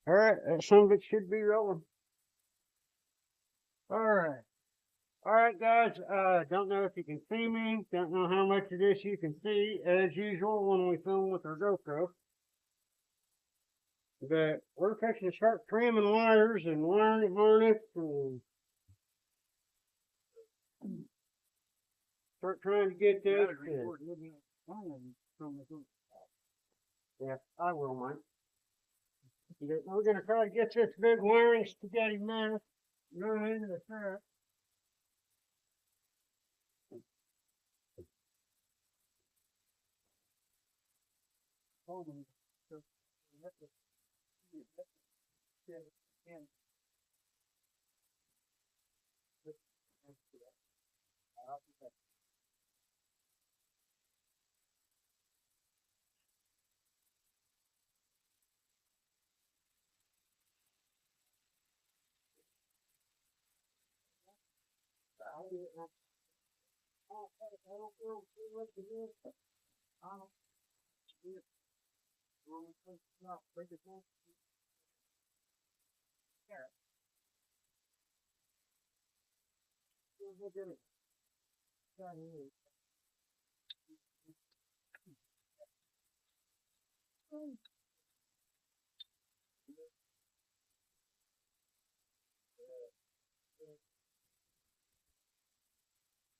Alright, some of it should be rolling. Alright. Alright guys, don't know if you can see me, don't know how much of this you can see, as usual when we film with our GoPro. But we're fixing to start trimming wires and wiring harness and start trying to get this. Yeah, I will, Mike. We're going to try to get this big wiring spaghetti mess run into the truck.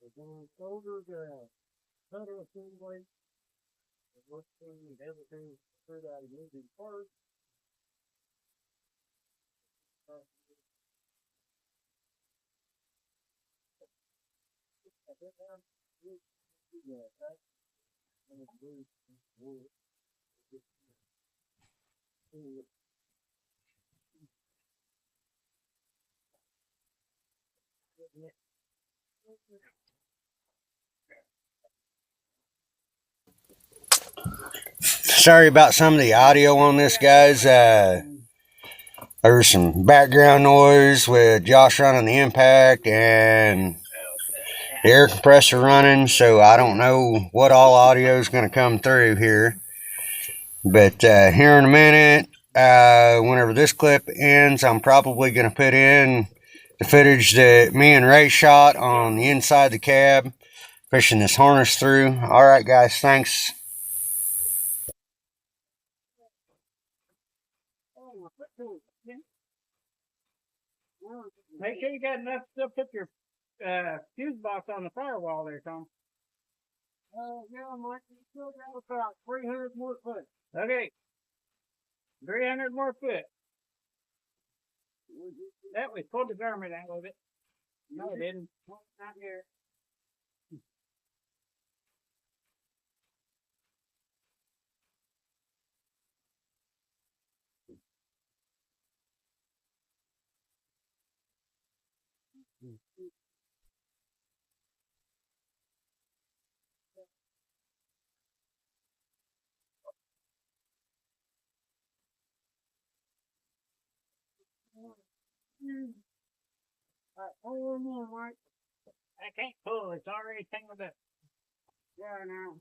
We're going over the pedal assembly. We're looking at everything through that moving part. Sorry about some of the audio on this, guys. There's some background noise with Josh running the impact and the air compressor running, so I don't know what all audio is going to come through here. But here in a minute, whenever this clip ends, I'm probably going to put in the footage that me and Ray shot on the inside of the cab, pushing this harness through. All right, guys, thanks. Make sure you got enough to put your fuse box on the firewall there, Tom. Yeah, Mike, you still got about 300 more foot. Okay. 300 more foot. That we pulled the garment out of it. No, it didn't. Not here. Pull one more, Mike. I can't pull. It's already tangled up. Yeah, now.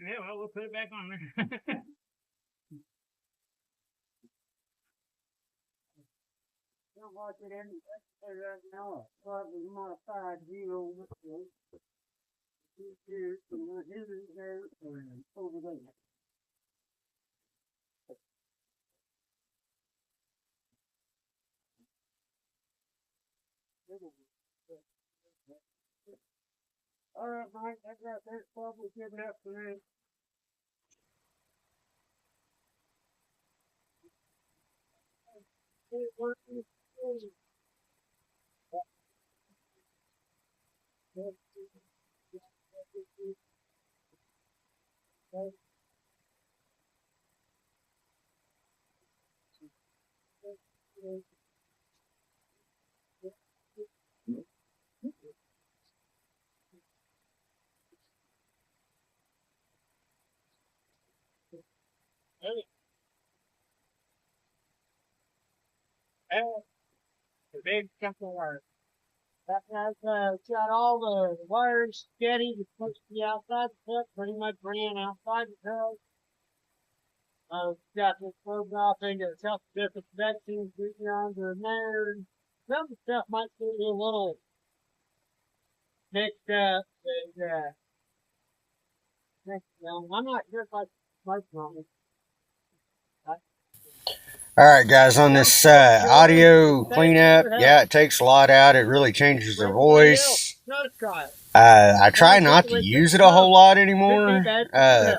Yeah, well, we'll put it back on there. Don't watch it in right now. Slightly modified view over here. Here, from here to there, and over there. All right, Mike, I got that probably good enough for me. The big chunk of wire. That has got all the wires steady. It's supposed to be outside the truck, pretty much ran outside the truck. Got this plugged off into the self-disinfection, getting under there. Some stuff might be a little mixed up, but I'm not sure if I like on it. All right, guys, on this audio cleanup, yeah, it takes a lot out. It really changes the voice. I try not to use it a whole lot anymore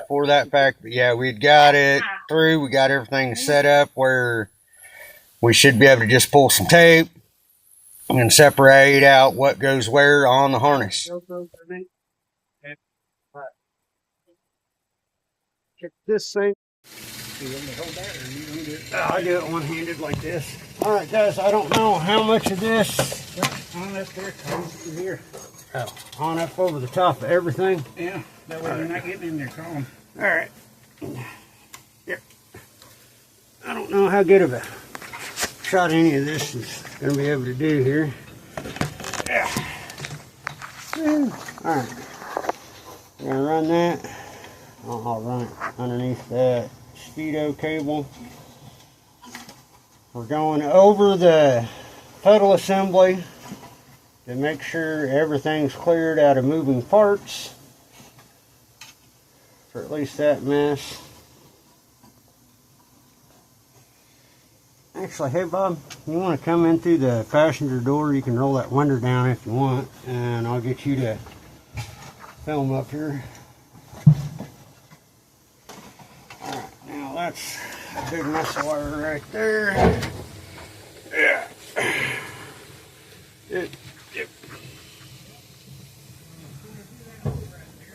for that fact. But yeah, we'd got it through. We got everything set up where we should be able to just pull some tape and separate out what goes where on the harness. This thing. I do it one-handed like this. All right, guys, I don't know how much of this On up there, comes here. on up over the top of everything. Yeah, that way you're not getting in there, call them. All right. Yep. I don't know how good of a shot any of this is going to be able to do here. Yeah. All right. We're going to run that. I'll run it underneath that speedo cable. We're going over the pedal assembly to make sure everything's cleared out of moving parts, for at least that mess. Actually, hey Bob, you want to come in through the passenger door? You can roll that window down if you want, and I'll get you to film up here. Alright, now that's a big mess of wire right there. Yeah. Yep.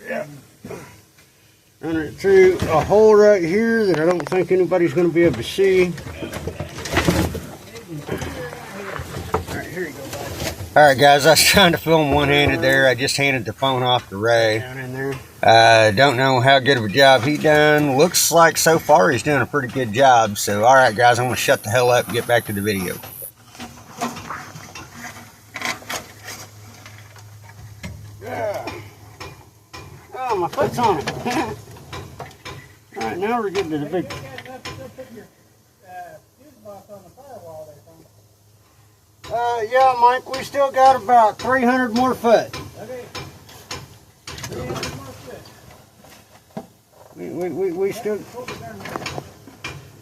Yeah. Running it through a hole right here that I don't think anybody's going to be able to see. Alright, here you go, bud. Alright guys, I was trying to film one-handed there. I just handed the phone off to Ray. Down in there. Don't know how good of a job he done. Looks like so far he's doing a pretty good job. So alright guys, I'm going to shut the hell up and get back to the video. Yeah. Oh, my foot's on it. Alright, now we're getting to the big... Yeah, Mike, we still got about 300 more foot. Okay. We still...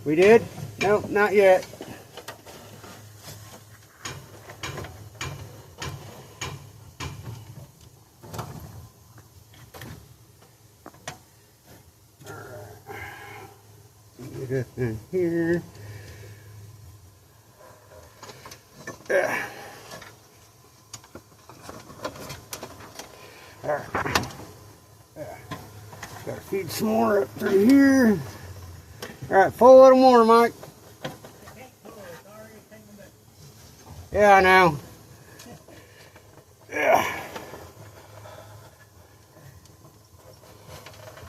We did? No, not yet. Get up in here. Yeah. There. Yeah. Gotta feed some more up through here. Alright, pull a little more, Mike. Yeah, I know. Yeah.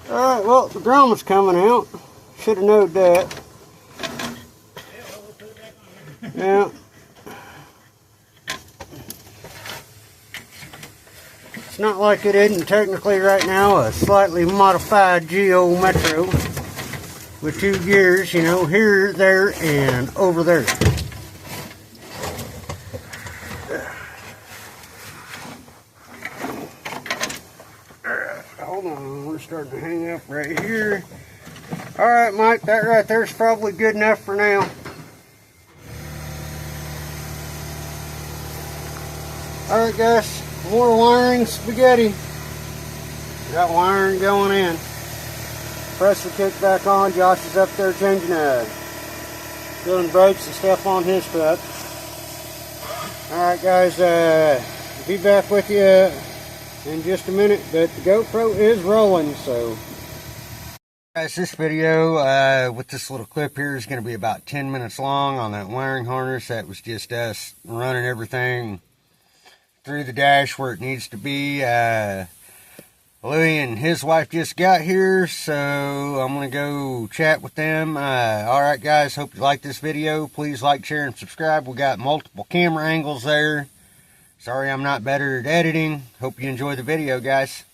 Alright, well, the grommet's coming out. Should have known that. Yeah. It's not like it isn't technically right now a slightly modified Geo Metro with 2 gears, you know, here, there, and over there. Hold on, we're starting to hang up right here. Alright, Mike, that right there's probably good enough for now. Alright guys, more wiring spaghetti. Got wiring going in. Press the kick back on. Josh is up there changing doing brakes and stuff on his truck. Alright guys, be back with you in just a minute, but the GoPro is rolling, so. Guys, this video with this little clip here is going to be about 10 minutes long on that wiring harness. That was just us running everything through the dash where it needs to be. Louie and his wife just got here, so I'm going to go chat with them. Alright guys, hope you like this video. Please like, share, and subscribe. We got multiple camera angles there. Sorry I'm not better at editing. Hope you enjoy the video, guys.